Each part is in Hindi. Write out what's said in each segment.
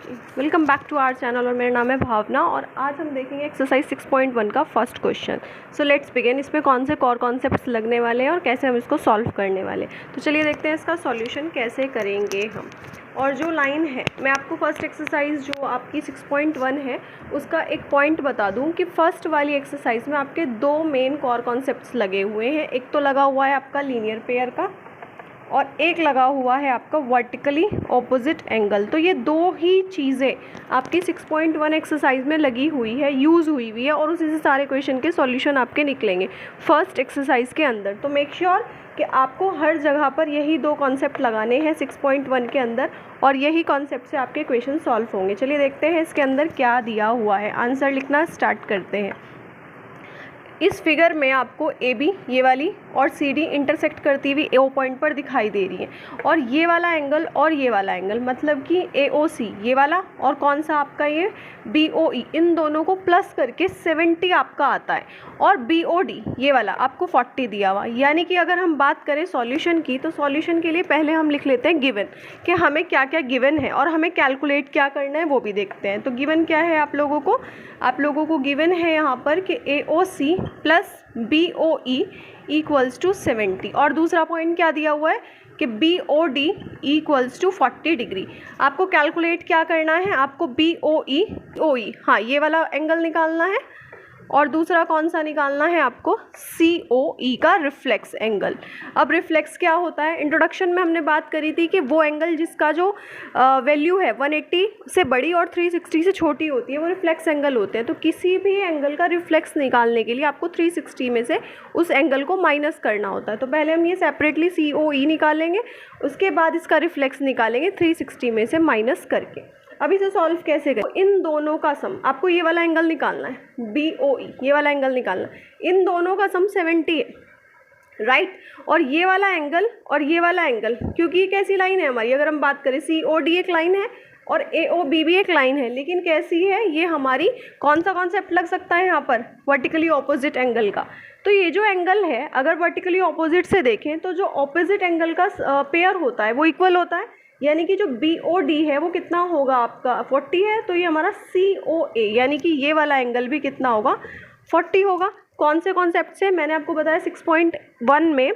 Welcome back to our channel और मेरा नाम है भावना और आज हम देखेंगे एक्सरसाइज 6.1 का first question. So let's begin. इसमें कौन से कोर कॉन्सेप्ट्स लगने वाले हैं और कैसे हम इसको सॉल्व करने वाले। तो चलिए देखते हैं इसका सॉल्यूशन कैसे करेंगे हम। और जो लाइन है, मैं आपको फर्स्ट एक्सरसाइज जो आपकी 6.1 है उसका एक पॉइंट बता दूं कि फर्स्ट वाली एक्सरसाइज में आपके दो मेन कोर कॉन्सेप्ट्स लगे हुए हैं। एक तो लगा हुआ है आपका लीनियर पेयर का और एक लगा हुआ है आपका वर्टिकली ऑपोजिट एंगल। तो ये दो ही चीज़ें आपकी 6.1 एक्सरसाइज में लगी हुई है, यूज़ हुई है और उसी से सारे क्वेश्चन के सॉल्यूशन आपके निकलेंगे फर्स्ट एक्सरसाइज के अंदर। तो मेक श्योर कि आपको हर जगह पर यही दो कॉन्सेप्ट लगाने हैं 6.1 के अंदर और यही कॉन्सेप्ट से आपके क्वेश्चन सॉल्व होंगे। चलिए देखते हैं इसके अंदर क्या दिया हुआ है। आंसर लिखना स्टार्ट करते हैं। इस फिगर में आपको ए बी ये वाली और सी डी इंटरसेक्ट करती हुई ओ पॉइंट पर दिखाई दे रही है और ये वाला एंगल और ये वाला एंगल मतलब कि ए ओ सी ये वाला और कौन सा आपका ये बी ओ ई, इन दोनों को प्लस करके 70 आपका आता है और बी ओ डी ये वाला आपको 40 दिया हुआ। यानी कि अगर हम बात करें सॉल्यूशन की तो सॉल्यूशन के लिए पहले हम लिख लेते हैं गिवन कि हमें क्या क्या गिवन है और हमें कैलकुलेट क्या करना है वो भी देखते हैं। तो गिवन क्या है आप लोगों को गिवन है यहाँ पर कि A O C plus B O E equals to 70 और दूसरा पॉइंट क्या दिया हुआ है कि B O D equals to 40 degree. आपको कैलकुलेट क्या करना है, आपको बी ओ ई हाँ ये वाला एंगल निकालना है और दूसरा कौन सा निकालना है आपको सी ओ ई का रिफ्लेक्स एंगल। अब रिफ्लेक्स क्या होता है, इंट्रोडक्शन में हमने बात करी थी कि वो एंगल जिसका जो वैल्यू है 180 से बड़ी और 360 से छोटी होती है वो रिफ्लेक्स एंगल होते हैं। तो किसी भी एंगल का रिफ्लेक्स निकालने के लिए आपको 360 में से उस एंगल को माइनस करना होता है। तो पहले हम ये सेपरेटली सी ओ ई निकालेंगे, उसके बाद इसका रिफ्लेक्स निकालेंगे 360 में से माइनस करके। अब इसे सॉल्व कैसे करें, इन दोनों का सम आपको ये वाला एंगल निकालना है बी ओ ई ये वाला एंगल निकालना है। इन दोनों का सम 70 है राइट। और ये वाला एंगल और ये वाला एंगल, क्योंकि ये कैसी लाइन है हमारी, अगर हम बात करें सी ओ डी एक लाइन है और ए ओ बी भी एक लाइन है, लेकिन कैसी है ये हमारी, कौन सा कॉन्सेप्ट लग सकता है यहाँ पर वर्टिकली ऑपोजिट एंगल का। तो ये जो एंगल है अगर वर्टिकली ऑपोजिट से देखें तो जो ऑपोजिट एंगल का पेयर होता है वो इक्वल होता है। यानी कि जो बी ओ डी है वो कितना होगा आपका 40 है, तो ये हमारा सी ओ ए यानी कि ये वाला एंगल भी कितना होगा 40 होगा। कौन से कॉन्सेप्ट से, मैंने आपको बताया 6.1 में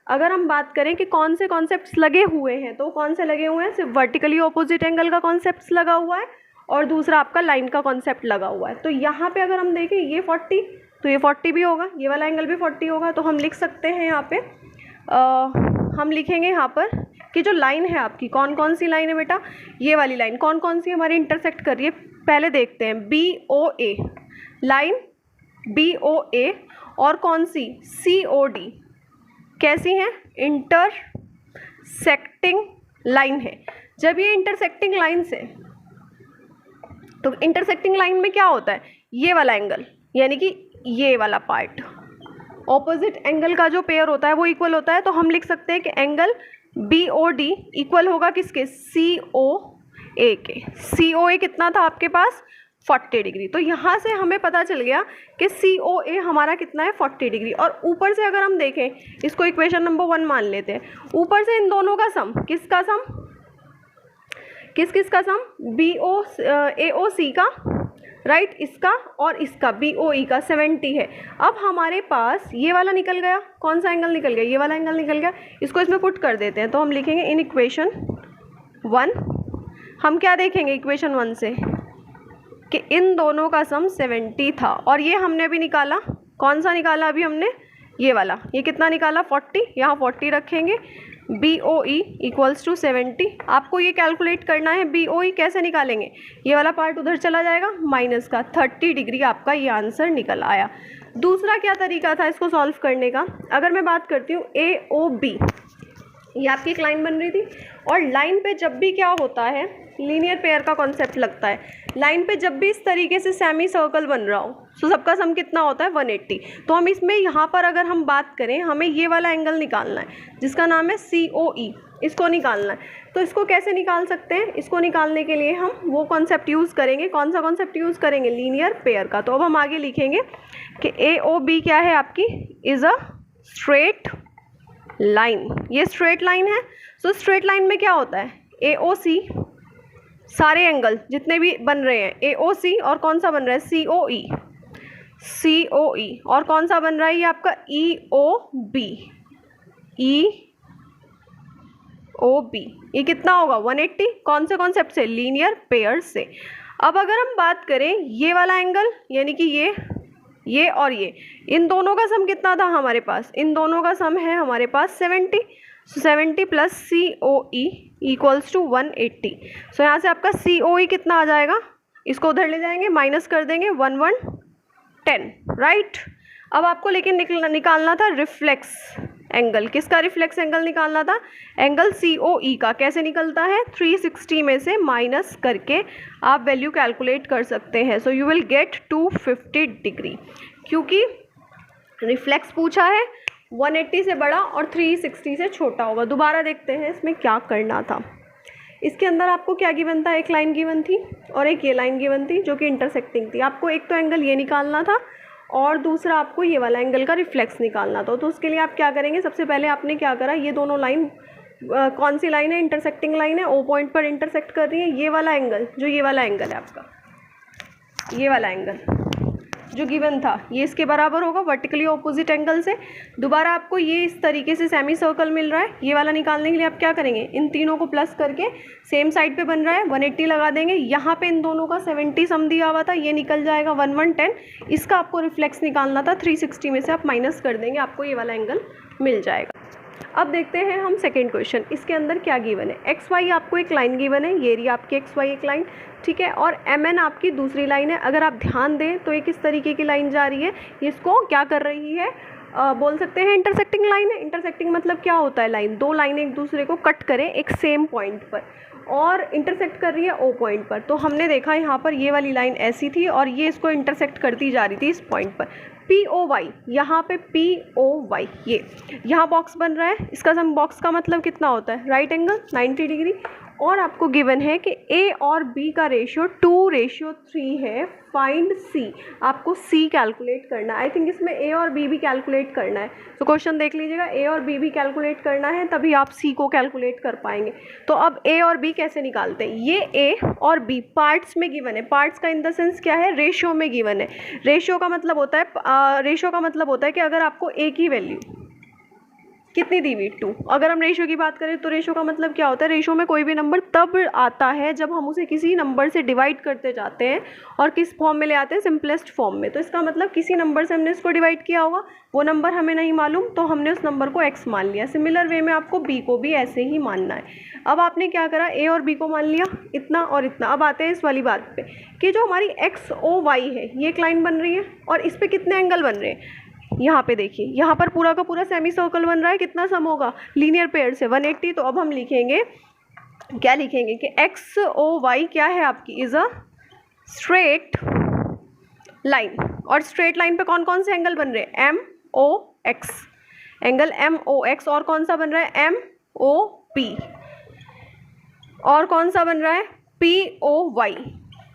अगर हम बात करें कि कौन से कॉन्सेप्ट्स लगे हुए हैं तो कौन से लगे हुए हैं, सिर्फ वर्टिकली ऑपोजिट एंगल का कॉन्सेप्ट लगा हुआ है और दूसरा आपका लाइन का कॉन्सेप्ट लगा हुआ है। तो यहाँ पे अगर हम देखें ये 40 तो ये 40 भी होगा, ये वाला एंगल भी 40 होगा। तो हम लिख सकते हैं यहाँ पे हम लिखेंगे यहाँ पर कि जो लाइन है आपकी, कौन कौन सी लाइन है बेटा, ये वाली लाइन कौन कौन सी हमारी इंटरसेक्ट कर रही है पहले देखते हैं। बी ओ ए लाइन बी ओ ए और कौन सी सी ओ डी कैसी हैं, इंटरसेक्टिंग लाइन है। जब ये इंटरसेक्टिंग लाइन से, तो इंटरसेक्टिंग लाइन में क्या होता है, ये वाला एंगल यानी कि ये वाला पार्ट ऑपोजिट एंगल का जो पेयर होता है वो इक्वल होता है। तो हम लिख सकते हैं कि angle B O D equal होगा किसके, सी ओ ए के। सी ओ ए कितना था आपके पास 40 डिग्री। तो यहाँ से हमें पता चल गया कि सी ओ ए हमारा कितना है 40 डिग्री। और ऊपर से अगर हम देखें, इसको इक्वेशन नंबर 1 मान लेते हैं, ऊपर से इन दोनों का सम, किसका सम, किसका सम, बी ओ ए ओ सी का राइट इसका और इसका बी ओ ई का 70 है। अब हमारे पास ये वाला निकल गया, कौन सा एंगल निकल गया, ये वाला एंगल निकल गया। इसको इसमें पुट कर देते हैं तो हम लिखेंगे इन इक्वेशन 1 हम क्या देखेंगे इक्वेशन 1 से कि इन दोनों का सम 70 था और ये हमने अभी निकाला, कौन सा निकाला अभी हमने, ये वाला, ये कितना निकाला 40, यहाँ 40 रखेंगे। B O E equals to 70। आपको ये कैलकुलेट करना है बी ओ ई कैसे निकालेंगे, ये वाला पार्ट उधर चला जाएगा माइनस का 30 डिग्री आपका ये आंसर निकल आया। दूसरा क्या तरीका था इसको सॉल्व करने का, अगर मैं बात करती हूँ ए ओ बी, ये आपकी एक लाइन बन रही थी और लाइन पे जब भी क्या होता है लीनियर पेयर का कॉन्सेप्ट लगता है। लाइन पे जब भी इस तरीके से सेमी सर्कल बन रहा हो तो सबका सम कितना होता है 180। तो हम इसमें यहाँ पर अगर हम बात करें, हमें ये वाला एंगल निकालना है जिसका नाम है सी ओ ई, इसको निकालना है। तो इसको कैसे निकाल सकते हैं, इसको निकालने के लिए हम वो कॉन्सेप्ट यूज़ करेंगे, कौन सा कॉन्सेप्ट यूज़ करेंगे, लीनियर पेयर का। तो अब हम आगे लिखेंगे कि ए ओ बी क्या है आपकी, इज़ अ स्ट्रेट लाइन, ये स्ट्रेट लाइन है। सो स्ट्रेट लाइन में क्या होता है, ए ओ सी सारे एंगल जितने भी बन रहे हैं, AOC और कौन सा बन रहा है COE, COE और कौन सा बन रहा है ये आपका EOB, EOB, ये कितना होगा 180। कौन से कॉन्सेप्ट से, लीनियर पेयर से। अब अगर हम बात करें ये वाला एंगल यानी कि ये और ये, इन दोनों का सम कितना था हमारे पास, इन दोनों का सम है हमारे पास 70, 70 प्लस COE इक्वल्स टू 180। सो यहाँ से आपका COE कितना आ जाएगा, इसको उधर ले जाएंगे, माइनस कर देंगे 1110, राइट। अब आपको लेकिन निकालना था रिफ्लेक्स एंगल। किसका रिफ्लेक्स एंगल निकालना था, एंगल COE का। कैसे निकलता है, 360 में से माइनस करके आप वैल्यू कैलकुलेट कर सकते हैं। So you will get 250 degree, क्योंकि रिफ्लेक्स पूछा है 180 से बड़ा और 360 से छोटा होगा। दोबारा देखते हैं इसमें क्या करना था। इसके अंदर आपको क्या गिवन था, एक लाइन गिवन थी और एक ये लाइन गिवन थी जो कि इंटरसेक्टिंग थी। आपको एक तो एंगल ये निकालना था और दूसरा आपको ये वाला एंगल का रिफ्लेक्स निकालना था। तो उसके लिए आप क्या करेंगे, सबसे पहले आपने क्या करा, ये दोनों लाइन कौन सी लाइन है, इंटरसेक्टिंग लाइन है, O पॉइंट पर इंटरसेक्ट कर रही है। ये वाला एंगल, जो ये वाला एंगल है आपका, ये वाला एंगल जो गिवन था ये इसके बराबर होगा वर्टिकली ऑपोजिट एंगल से। दोबारा आपको ये इस तरीके से सेमी सर्कल मिल रहा है। ये वाला निकालने के लिए आप क्या करेंगे, इन तीनों को प्लस करके सेम साइड पे बन रहा है 180 लगा देंगे। यहाँ पे इन दोनों का 70 सम दिया हुआ था, ये निकल जाएगा 1110। इसका आपको रिफ्लेक्स निकालना था, 360 में से आप माइनस कर देंगे, आपको ये वाला एंगल मिल जाएगा। अब देखते हैं हम सेकेंड क्वेश्चन। इसके अंदर क्या गिवन है, XY आपको एक लाइन गिवन है, ये रही आपकी XY एक लाइन, ठीक है, और MN आपकी दूसरी लाइन है। अगर आप ध्यान दें तो एक इस तरीके की लाइन जा रही है, इसको क्या कर रही है, बोल सकते हैं इंटरसेक्टिंग लाइन है। इंटरसेक्टिंग मतलब क्या होता है, लाइन, दो लाइनें एक दूसरे को कट करें एक सेम पॉइंट पर और इंटरसेक्ट कर रही है O पॉइंट पर। तो हमने देखा यहाँ पर ये वाली लाइन ऐसी थी और ये इसको इंटरसेक्ट करती जा रही थी इस पॉइंट पर, POY, यहाँ पे POY, ये यहाँ बॉक्स बन रहा है। इसका सम बॉक्स का मतलब कितना होता है, राइट एंगल 90 डिग्री। और आपको गिवन है कि A और B का रेशियो 2:3 है, फाइंड C। आपको C कैलकुलेट करना है। आई थिंक इसमें A और B भी कैलकुलेट करना है। तो क्वेश्चन देख लीजिएगा, A और B भी कैलकुलेट करना है, तभी आप C को कैलकुलेट कर पाएंगे। तो अब A और B कैसे निकालते हैं, ये A और B पार्ट्स में गिवन है। पार्ट्स का इन द सेंस क्या है, रेशियो में गिवन है। रेशियो का मतलब होता है कि अगर आपको A की वैल्यू कितनी दी हुई 2, अगर हम रेशियो की बात करें तो रेशियो का मतलब क्या होता है, रेशियो में कोई भी नंबर तब आता है जब हम उसे किसी नंबर से डिवाइड करते जाते हैं और किस फॉर्म में ले आते हैं, सिंपलेस्ट फॉर्म में। तो इसका मतलब किसी नंबर से हमने इसको डिवाइड किया होगा, वो नंबर हमें नहीं मालूम तो हमने उस नंबर को x मान लिया। सिमिलर वे में आपको b को भी ऐसे ही मानना है। अब आपने क्या करा, a और b को मान लिया इतना और इतना। अब आते हैं इस वाली बात पे कि जो हमारी XOY है ये एक लाइन बन रही है और इस पर कितने एंगल बन रहे हैं। यहाँ पे देखिए, यहाँ पर पूरा का पूरा सेमी सर्कल बन रहा है, कितना सम होगा लीनियर पेयर से 180। तो अब हम लिखेंगे, क्या लिखेंगे कि XOY क्या है आपकी, इज अ स्ट्रेट लाइन। और स्ट्रेट लाइन पे कौन कौन से एंगल बन रहे हैं, MOX, एंगल MOX, और कौन सा बन रहा है MOP, और कौन सा बन रहा है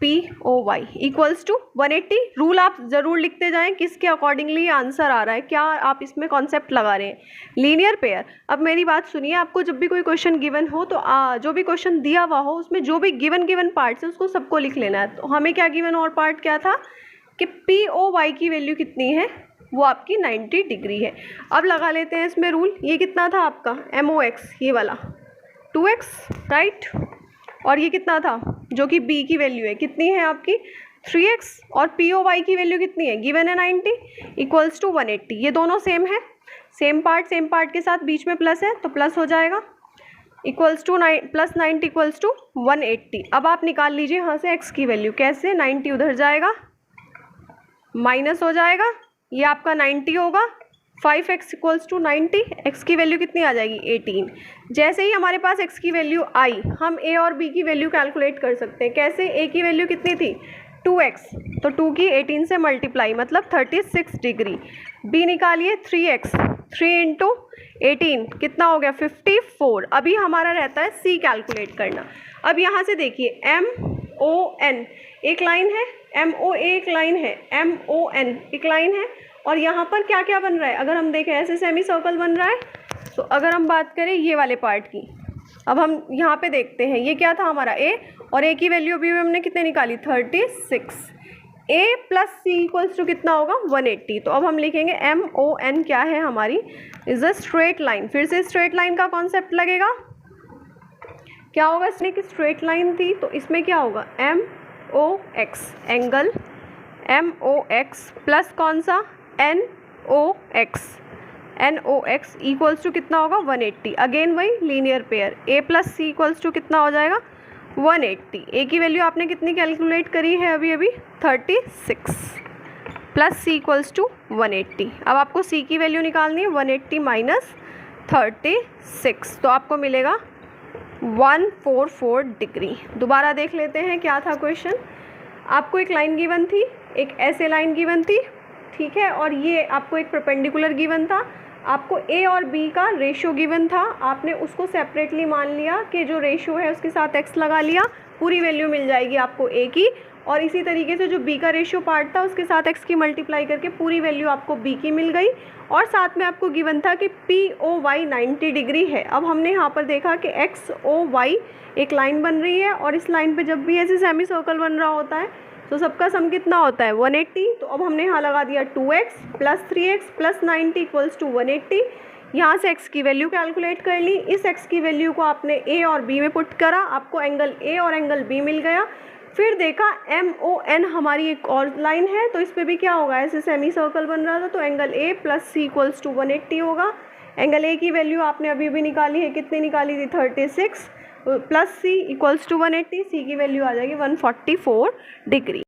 POY इक्वल्स टू 180। रूल आप ज़रूर लिखते जाएं किसके अकॉर्डिंगली आंसर आ रहा है, क्या आप इसमें कॉन्सेप्ट लगा रहे हैं, लीनियर पेयर। अब मेरी बात सुनिए, आपको जब भी कोई क्वेश्चन गिवन हो तो जो भी क्वेश्चन दिया हुआ हो उसमें जो भी गिवन पार्ट्स है उसको सबको लिख लेना है। तो हमें क्या गिवन और पार्ट क्या था कि POY की वैल्यू कितनी है, वो आपकी 90 डिग्री है। अब लगा लेते हैं इसमें रूल, ये कितना था आपका MOX, ये वाला 2x, राइट, और ये कितना था जो कि B की वैल्यू है, कितनी है आपकी 3x, और POY की वैल्यू कितनी है, गिवन है 90, इक्वल्स टू 180। ये दोनों सेम है, सेम पार्ट के साथ बीच में प्लस है तो प्लस हो जाएगा, equals to plus 90 equals to 180। अब आप निकाल लीजिए यहाँ से x की वैल्यू, कैसे, 90 उधर जाएगा माइनस हो जाएगा, ये आपका 90 होगा, 5x इक्वल्स टू 90, x की वैल्यू कितनी आ जाएगी 18। जैसे ही हमारे पास x की वैल्यू आई, हम a और b की वैल्यू कैलकुलेट कर सकते हैं। कैसे, a की वैल्यू कितनी थी 2x, तो 2 की 18 से मल्टीप्लाई मतलब 36 डिग्री। b निकालिए 3x, 3 इंटू 18 कितना हो गया 54। अभी हमारा रहता है c कैलकुलेट करना। अब यहाँ से देखिए MON एक लाइन है, MOA एक लाइन है, MON एक लाइन है, और यहाँ पर क्या क्या बन रहा है, अगर हम देखें ऐसे सेमी सर्कल बन रहा है। तो अगर हम बात करें ये वाले पार्ट की, अब हम यहाँ पे देखते हैं ये क्या था हमारा A और ए की वैल्यू अभी हमने कितने निकाली 36। ए प्लस सी इक्वल्स टू कितना होगा 180। तो अब हम लिखेंगे MON क्या है हमारी, इज अ स्ट्रेट लाइन। फिर से स्ट्रेट लाइन का कॉन्सेप्ट लगेगा, क्या होगा, इसमें कि स्ट्रेट लाइन थी तो इसमें क्या होगा MOX, एंगल MOX प्लस कौन सा NOX इक्वल्स टू कितना होगा 180। अगेन वही linear pair, A plus C equals to कितना हो जाएगा 180। ए की वैल्यू आपने कितनी कैलकुलेट करी है अभी 36 प्लस सी इक्वल्स टू 180। अब आपको सी की वैल्यू निकालनी है 180 माइनस 36, तो आपको मिलेगा 144 डिग्री। दोबारा देख लेते हैं क्या था क्वेश्चन। आपको एक लाइन गिवन थी, एक ऐसे लाइन गिवन थी, ठीक है, और ये आपको एक परपेंडिकुलर गिवन था। आपको ए और बी का रेशियो गिवन था, आपने उसको सेपरेटली मान लिया कि जो रेशियो है उसके साथ एक्स लगा लिया, पूरी वैल्यू मिल जाएगी आपको ए की। और इसी तरीके से जो बी का रेशियो पार्ट था उसके साथ एक्स की मल्टीप्लाई करके पूरी वैल्यू आपको बी की मिल गई। और साथ में आपको गिवन था कि POY 90 डिग्री है। अब हमने यहाँ पर देखा कि XOY एक लाइन बन रही है और इस लाइन पे जब भी ऐसे सेमी सर्कल बन रहा होता है तो सबका सम कितना होता है 180। तो अब हमने यहाँ लगा दिया 2x plus 3x plus 90 equals to 180। यहाँ से x की वैल्यू कैलकुलेट कर ली, इस x की वैल्यू को आपने a और b में पुट करा, आपको एंगल a और एंगल b मिल गया। फिर देखा MON हमारी एक और लाइन है, तो इस पर भी क्या होगा, ऐसे सेमी सर्कल बन रहा था तो angle A plus C equals to 180 होगा। एंगल A की वैल्यू आपने अभी भी निकाली है, कितनी निकाली थी 36 प्लस सी इक्वल्स टू 180, सी की वैल्यू आ जाएगी 144 डिग्री।